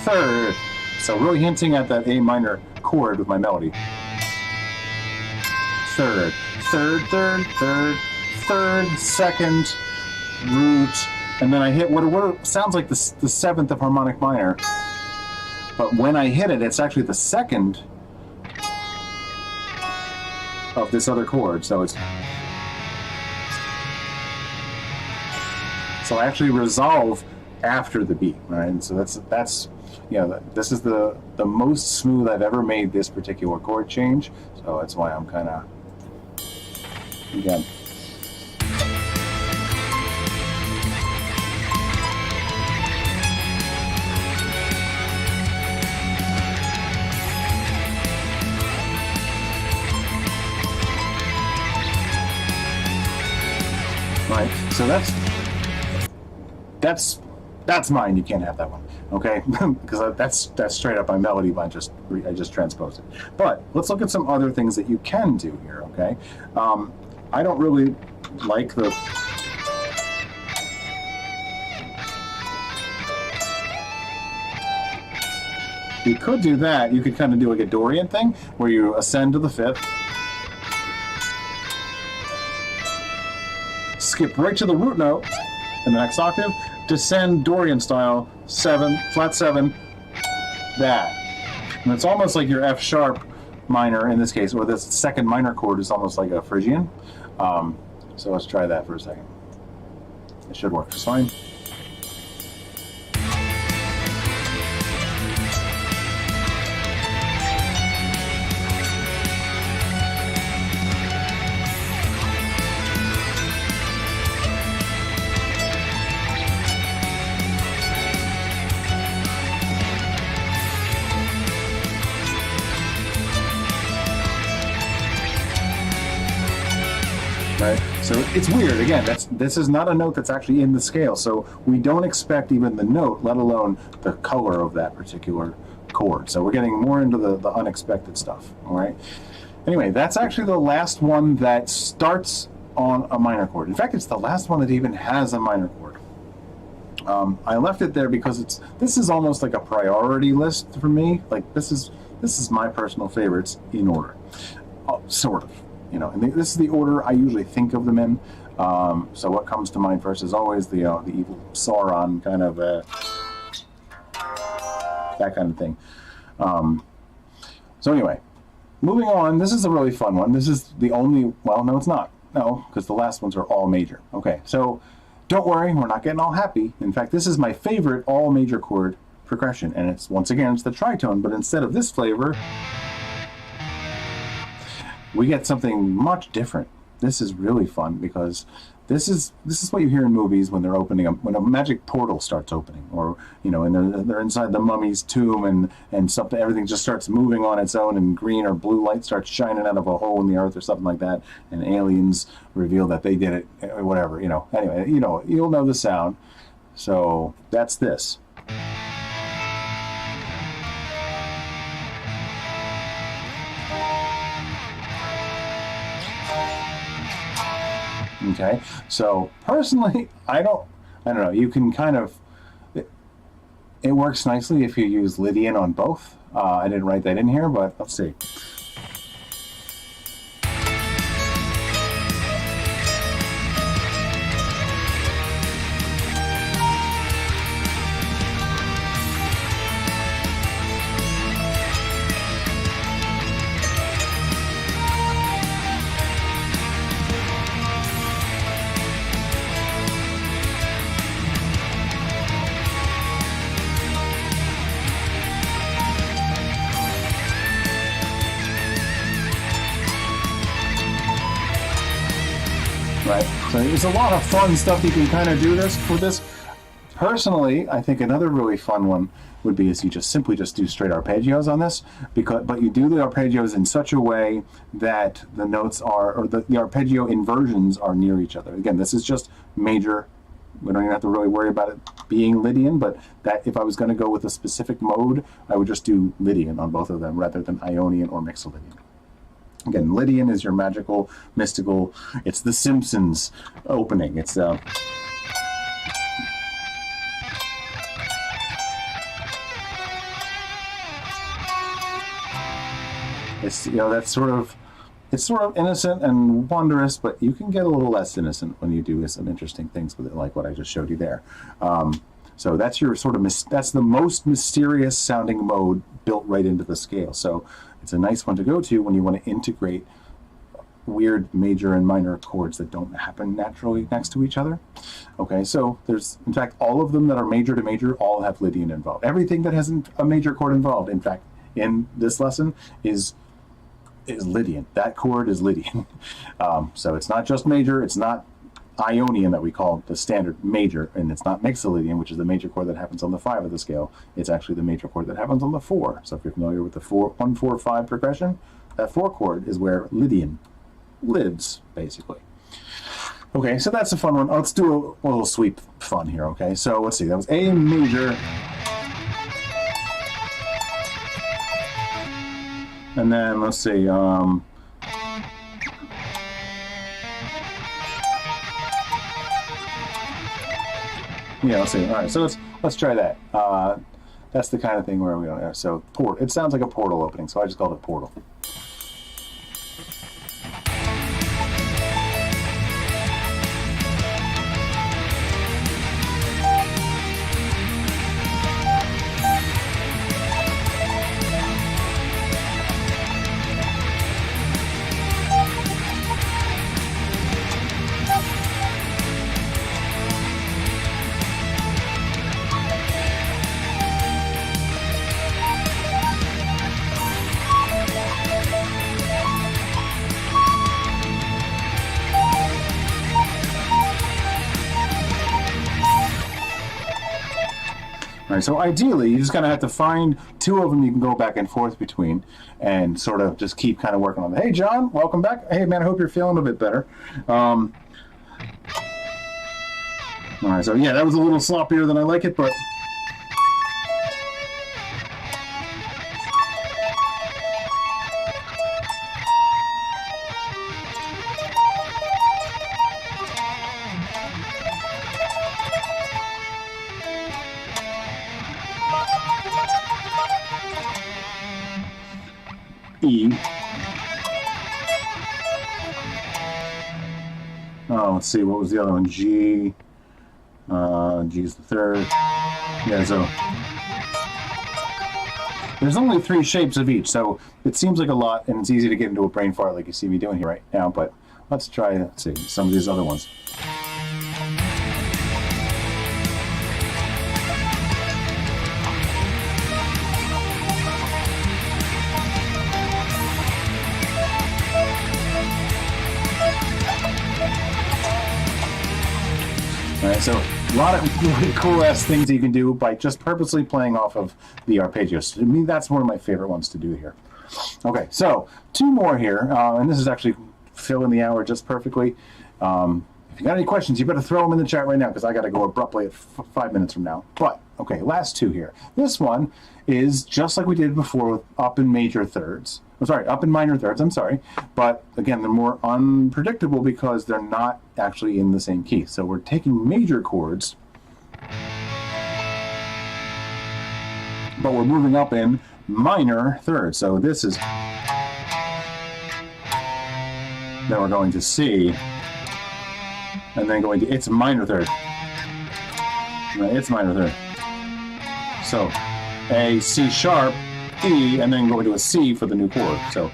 third. So really hinting at that A minor chord with my melody. Third, third, third, third, third, second, root, and then I hit what sounds like the seventh of harmonic minor. But when I hit it, it's actually the second of this other chord. So it's I actually resolve after the beat, right? And so that's you know, this is the most smooth I've ever made this particular chord change. So that's why I'm kind of, again. Right, so that's mine. You can't have that one, okay? Because that's straight up my melody. I just transposed it. But let's look at some other things that you can do here, okay? I don't really like the. You could do that. You could kind of do like a Dorian thing where you ascend to the fifth. Skip right to the root note in the next octave, descend Dorian style, seven, flat seven, that. And it's almost like your F sharp minor in this case, or this second minor chord is almost like a Phrygian. So let's try that for a second. It should work just fine. Right? So it's weird. Again, this is not a note that's actually in the scale, so we don't expect even the note, let alone the color of that particular chord. So we're getting more into the unexpected stuff. All right. Anyway, that's actually the last one that starts on a minor chord. In fact, it's the last one that even has a minor chord. I left it there because this is almost like a priority list for me. Like this is my personal favorites in order, sort of. You know, and this is the order I usually think of them in. So what comes to mind first is always the evil Sauron kind of that kind of thing. So anyway, moving on. This is a really fun one. This is the only. Well, no, it's not. No, because the last ones are all major. Okay, so don't worry, we're not getting all happy. In fact, this is my favorite all major chord progression, and it's once again it's the tritone, but instead of this flavor. we get something much different. This is really fun because this is what you hear in movies when they're opening up, when a magic portal starts opening, or and they're inside the mummy's tomb, and something, everything just starts moving on its own, and green or blue light starts shining out of a hole in the earth or something like that, and aliens reveal that they did it, whatever. Anyway, you'll know the sound. So that's this. Okay, so personally, I don't know. You can kind of, it works nicely if you use Lydian on both. I didn't write that in here, but let's see. Right, so there's a lot of fun stuff you can kind of do with this. Personally, I think another really fun one would be is you just simply do straight arpeggios on this, but you do the arpeggios in such a way that the notes are, or the arpeggio inversions are near each other. Again, this is just major. We don't even have to really worry about it being Lydian, but that if I was going to go with a specific mode, I would just do Lydian on both of them rather than Ionian or Mixolydian. Again, Lydian is your magical, mystical. It's the Simpsons opening. It's that's sort of, it's sort of innocent and wondrous, but you can get a little less innocent when you do some interesting things with it, like what I just showed you there. So that's your sort of that's the most mysterious sounding mode built right into the scale. So it's a nice one to go to when you want to integrate weird major and minor chords that don't happen naturally next to each other. Okay, so there's, in fact, all of them that are major to major all have Lydian involved. Everything that has a major chord involved, in fact, in this lesson is Lydian. That chord is Lydian. So it's not just major, it's not Ionian that we call the standard major, and it's not Mixolydian, which is the major chord that happens on the 5 of the scale. It's actually the major chord that happens on the 4. So if you're familiar with the 1, 4, 5 progression, that 4 chord is where Lydian lives, basically. Okay, so that's a fun one. Let's do a little sweep fun here, okay? So let's see, that was A major. And then let's see, yeah, let's see. All right, so let's try that. That's the kind of thing where we don't. So port. It sounds like a portal opening, so I just called it portal. Right, so ideally, you just kind of have to find 2 of them you can go back and forth between and sort of just keep kind of working on them. Hey, John, welcome back. Hey, man, I hope you're feeling a bit better. All right, so yeah, that was a little sloppier than I like it, but... E. Oh, let's see, what was the other one? G. G is the 3rd. Yeah, so there's only 3 shapes of each, so it seems like a lot, and it's easy to get into a brain fart like you see me doing here right now, but let's try, let's see, some of these other ones. right, so a lot of really cool ass things you can do by just purposely playing off of the arpeggios. To me, that's one of my favorite ones to do here. Okay, so 2 more here, and this is actually filling the hour just perfectly. If you got any questions, you better throw them in the chat right now because I got to go abruptly at 5 minutes from now. But, okay, last 2 here. This one is just like we did before with up in major thirds. I'm sorry, up in minor thirds, I'm sorry. But, again, they're more unpredictable because they're not actually in the same key. So we're taking major chords, but we're moving up in minor thirds. So this is, then we're going to C, and then going to its minor third. Right, its minor third. So A, C sharp, E, and then go into a C for the new chord. So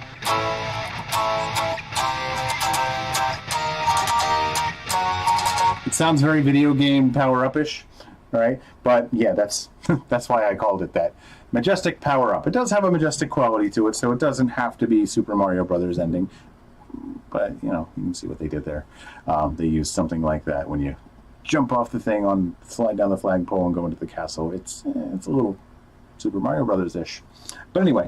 it sounds very video game power-up-ish, right? But yeah, that's that's why I called it that. Majestic power-up. It does have a majestic quality to it, so it doesn't have to be Super Mario Brothers ending. But, you know, you can see what they did there. They used something like that when you jump off the thing, slide down the flagpole and go into the castle. It's a little Super Mario Brothers-ish. But anyway,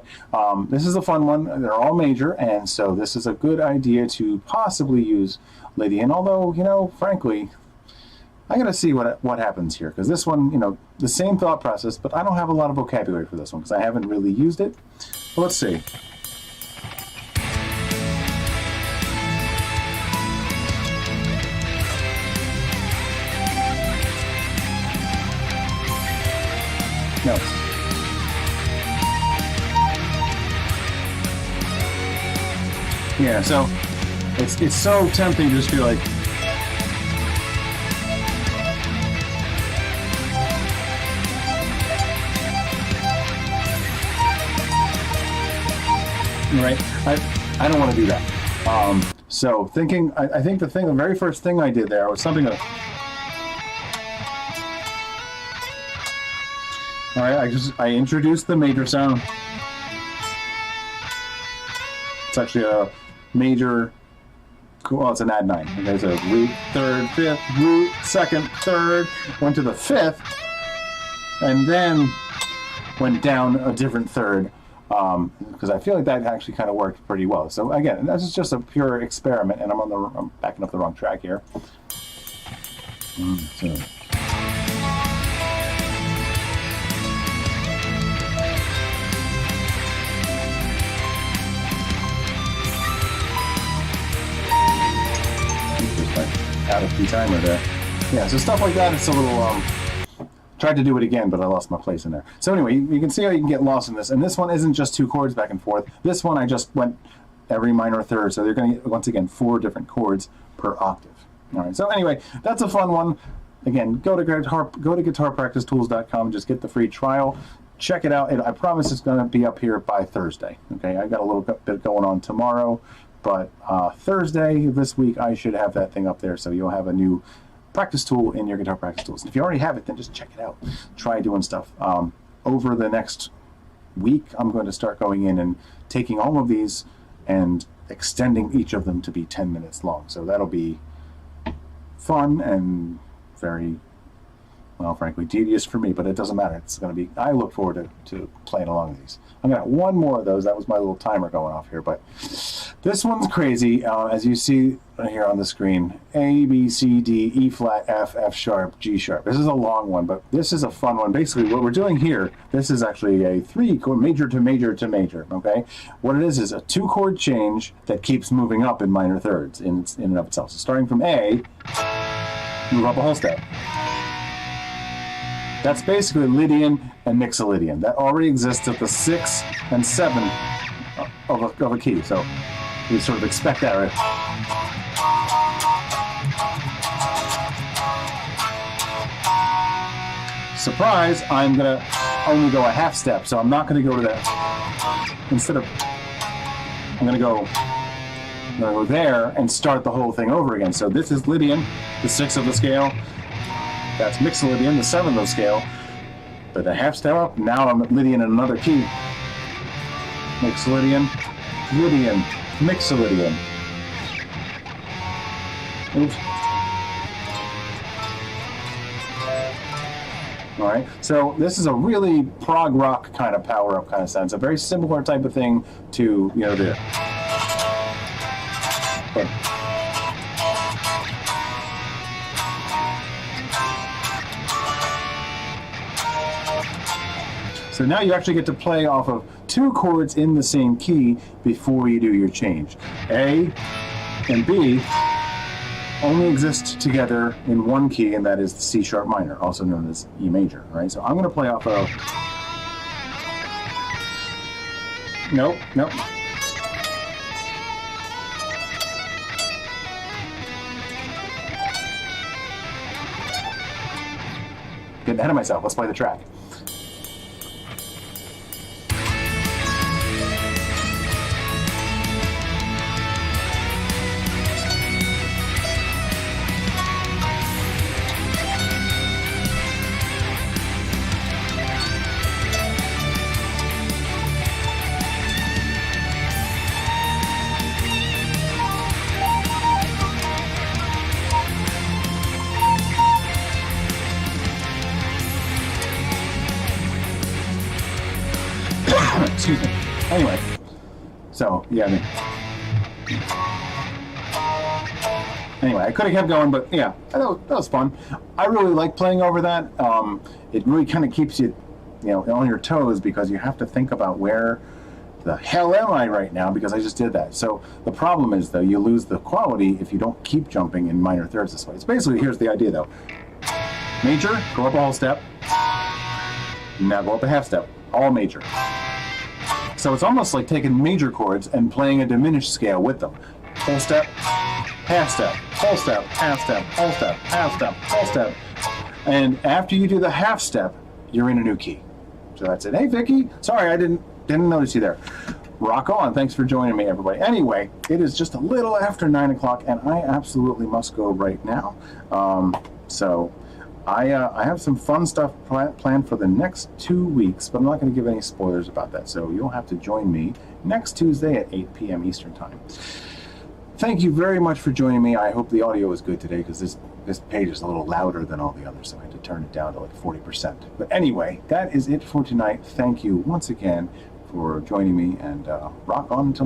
this is a fun one. They're all major, and so this is a good idea to possibly use Lydian. Although, you know, frankly, I gotta see what happens here, because this one, you know, the same thought process, but I don't have a lot of vocabulary for this one because I haven't really used it. But let's see. No. Yeah, so it's so tempting to just be like, right? I don't want to do that. So thinking, I think the very first thing I did there was something that, all right, I introduced the major sound. It's actually a major, well, it's an add 9. Okay, there's a root, third, fifth, root, second, third, went to the fifth, and then went down a different third, because I feel like that actually kind of worked pretty well. So again, that's just a pure experiment, and I'm backing up the wrong track here. So. Out of key timer there. Yeah, so stuff like that, it's a little, tried to do it again, but I lost my place in there. So anyway, you can see how you can get lost in this. And this one isn't just 2 chords back and forth. This one I just went every minor third, so they're going to get, once again, 4 different chords per octave. All right, so anyway, that's a fun one. Again, go to guitarpracticetools.com, just get the free trial. Check it out. I promise it's going to be up here by Thursday. Okay, I got a little bit going on tomorrow. But Thursday this week, I should have that thing up there, so you'll have a new practice tool in your Guitar Practice Tools. And if you already have it, then just check it out. Try doing stuff. Over the next week, I'm going to start going in and taking all of these and extending each of them to be 10 minutes long. So that'll be fun and very, well, frankly, tedious for me, but it doesn't matter. It's going to be, I look forward to playing along with these. I'm going to have one more of those. That was my little timer going off here, but this one's crazy. As you see right here on the screen, A, B, C, D, E flat, F, F sharp, G sharp. This is a long one, but this is a fun one. Basically, what we're doing here, this is actually a 3-chord major to major to major, okay? What it is a 2-chord change that keeps moving up in minor thirds in and of itself. So starting from A, move up a whole step. That's basically Lydian and Mixolydian. That already exists at the 6 and 7 of a key. So you sort of expect that, right? Surprise, I'm going to only go a half step. So I'm not going to go to that. Instead of, I'm going to go there and start the whole thing over again. So this is Lydian, the 6 of the scale. That's Mixolydian, the 7 of the scale. But a half step up, now I'm at Lydian in another key. Mixolydian, Lydian, Mixolydian. Oops. All right, so this is a really prog rock kind of power up kind of sound. It's a very similar type of thing to, you know, the. But, so now you actually get to play off of two chords in the same key before you do your change. A and B only exist together in one key, and that is the C sharp minor, also known as E major. Right? So I'm going to play off of. Nope. Getting ahead of myself. Let's play the track. Excuse me. Anyway, so yeah. Anyway, I could have kept going, but yeah, that was fun. I really like playing over that. It really kind of keeps you, you know, on your toes, because you have to think about where the hell am I right now, because I just did that. So the problem is, though, you lose the quality if you don't keep jumping in minor thirds this way. It's basically, here's the idea, though. Major, go up a whole step. Now go up a half step, all major. So it's almost like taking major chords and playing a diminished scale with them. Whole step, half step, whole step, half step, whole step, half step, whole step. And after you do the half step, you're in a new key. So that's it. Hey, Vicky. Sorry, I didn't notice you there. Rock on. Thanks for joining me, everybody. Anyway, it is just a little after 9 o'clock, and I absolutely must go right now. So I have some fun stuff planned for the next 2 weeks, but I'm not going to give any spoilers about that. So you'll have to join me next Tuesday at 8 p.m. Eastern Time. Thank you very much for joining me. I hope the audio is good today, because this page is a little louder than all the others, so I had to turn it down to like 40%. But anyway, that is it for tonight. Thank you once again for joining me, and rock on until next time.